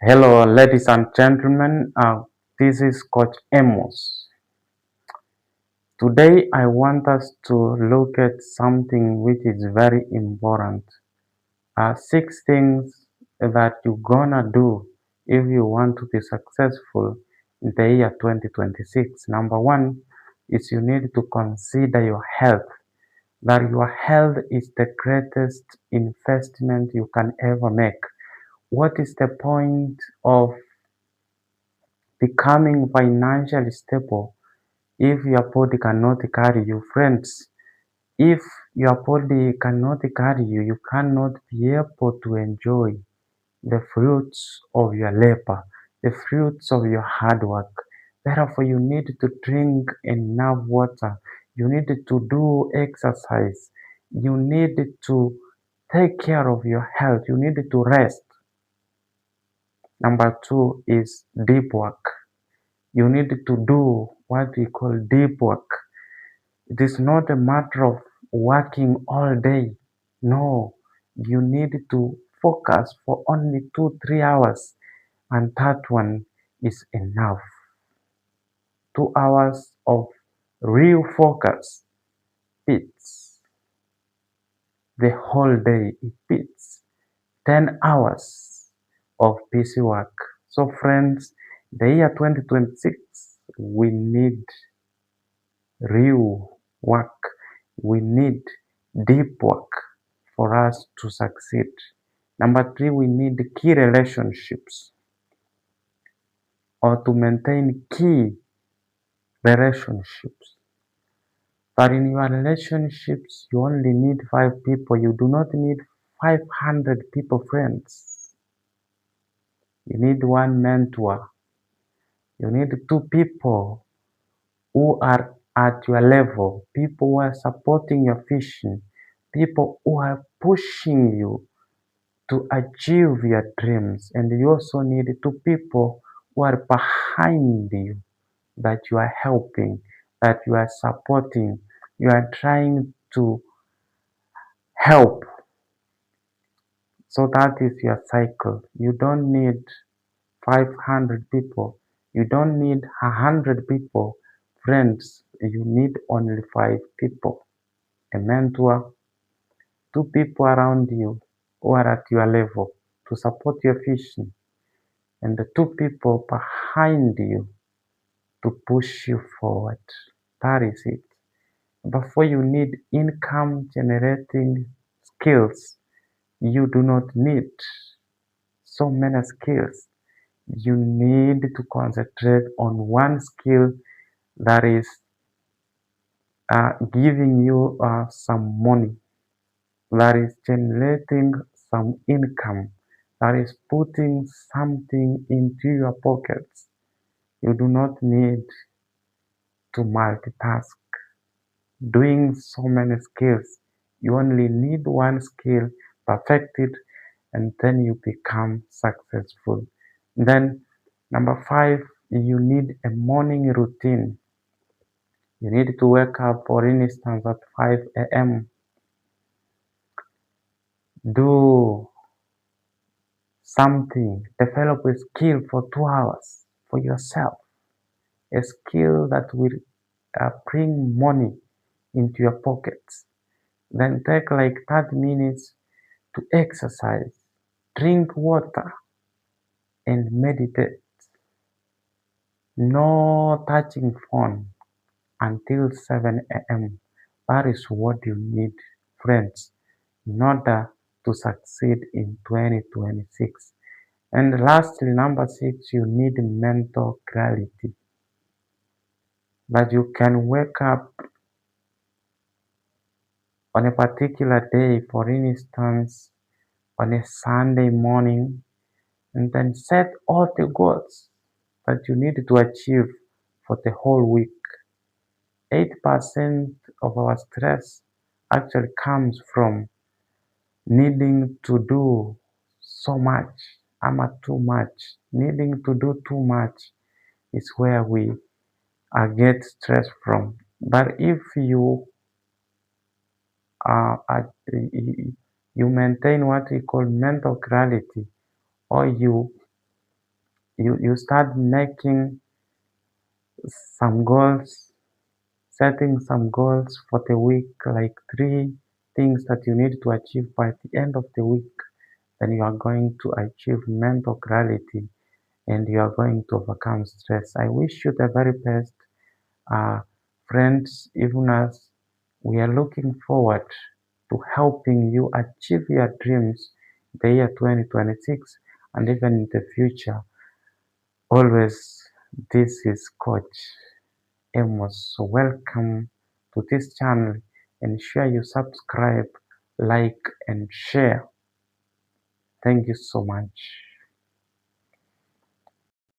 Hello, ladies and gentlemen. This is Coach Amos. Today, I want us to look at something which is very important. Six things that you're gonna do if you want to be successful in the year 2026. Number one is you need to consider your health. That your health is the greatest investment you can ever make. What is the point of becoming financially stable if your body cannot carry you? Friends, if your body cannot carry you, you cannot be able to enjoy the fruits of your labor, the fruits of your hard work. Therefore, you need to drink enough water. You need to do exercise. You need to take care of your health. You need to rest. Number two is deep work. You need to do what we call deep work. It is not a matter of working all day. No, you need to focus for only 2, 3 hours, and that one is enough. 2 hours of real focus beats the whole day. It beats 10 hours of busy work. So, friends, the year 2026, we need real work. We need deep work for us to succeed. Number three, we need key relationships or to maintain key relationships. But in your relationships, you only need 5 people. You do not need 500 people, friends. You need one mentor. You need 2 people who are at your level, people who are supporting your vision, people who are pushing you to achieve your dreams. And you also need 2 people who are behind you, that you are helping, that you are supporting, you are trying to help. So that is your cycle. You don't need 500 people. You don't need 100 people. Friends, you need only 5 people. A mentor, 2 people around you who are at your level to support your vision, and the 2 people behind you to push you forward. That is it. Before you need income generating skills, you do not need so many skills. You need to concentrate on one skill that is giving you some money, that is generating some income, that is putting something into your pockets. You do not need to multitask, doing so many skills. You only need one skill, perfect it, and then you become successful. Then, number five, you need a morning routine. You need to wake up, for instance, at 5 a.m. Do something, develop a skill for 2 hours for yourself, a skill that will bring money into your pockets. Then take like 30 minutes to exercise, drink water, and meditate. No touching phone until 7 a.m. That is what you need, friends, in order to succeed in 2026. And lastly, number six, you need mental clarity. That you can wake up on a particular day, for instance, on a Sunday morning, and then set all the goals that you need to achieve for the whole week. 8% of our stress actually comes from needing to do so much, too much. Needing to do too much is where we get stressed from. But if you you maintain what we call mental clarity, or you you start making some goals, setting some goals for the week, like 3 things that you need to achieve by the end of the week. Then you are going to achieve mental clarity and you are going to overcome stress. I wish you the very best, uh, friends, even as we are looking forward to helping you achieve your dreams the year 2026 and even in the future. Always, this is Coach Amos. So welcome to this channel. Ensure you subscribe, like, and share. Thank you so much.